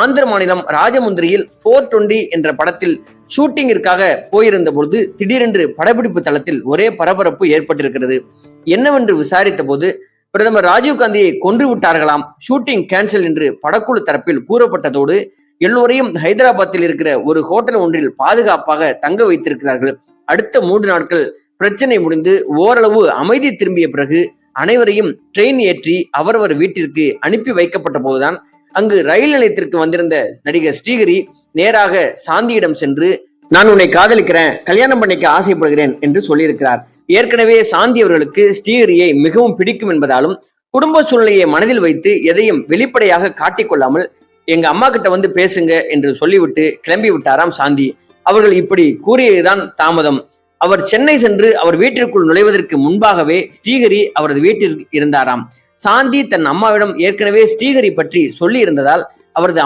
ஆந்திர மாநிலம் ராஜமுந்திரியில் 420 என்ற படத்தில் ஷூட்டிங்கிற்காக போயிருந்த பொழுது திடீரென்று படப்பிடிப்பு தளத்தில் ஒரே பரபரப்பு ஏற்பட்டிருக்கிறது. என்னவென்று விசாரித்த போது பிரதமர் ராஜீவ்காந்தியை கொன்று விட்டார்களாம், ஷூட்டிங் கேன்சல் என்று படக்குழு தரப்பில் கூறப்பட்டதோடு எல்லோரையும் ஹைதராபாத்தில் இருக்கிற ஒரு ஹோட்டல் ஒன்றில் பாதுகாப்பாக தங்க வைத்திருக்கிறார்கள். அடுத்த 3 நாட்கள் பிரச்சனை முடிந்து ஓரளவு அமைதி திரும்பிய பிறகு அனைவரையும் ட்ரெயின் ஏற்றி அவரவர் வீட்டிற்கு அனுப்பி வைக்கப்பட்ட போதுதான் அங்கு ரயில் நிலையத்திற்கு வந்திருந்த நடிகர் ஸ்ரீஹரி நேராக சாந்தியிடம் சென்று, நான் உன்னை காதலிக்கிறேன், கல்யாணம் பண்ணிக்க ஆசைப்படுகிறேன் என்று சொல்லியிருக்கிறார். ஏற்கனவே சாந்தி அவர்களுக்கு ஸ்ரீஹரியை மிகவும் பிடிக்கும் என்பதாலும் குடும்ப சூழ்நிலையை மனதில் வைத்து எதையும் வெளிப்படையாக காட்டிக்கொள்ளாமல் எங்க அம்மா கிட்ட வந்து பேசுங்க என்று சொல்லிவிட்டு கிளம்பி விட்டாராம் சாந்தி. அவர்கள் இப்படி கூறியதுதான் தாமதம். அவர் சென்னை சென்று அவர் வீட்டிற்குள் நுழைவதற்கு முன்பாகவே ஸ்ரீஹரி அவரது வீட்டில் இருந்தாராம். சாந்தி தன் அம்மாவிடம் ஏற்கனவே ஸ்ரீஹரி பற்றி சொல்லி இருந்ததால் அவரது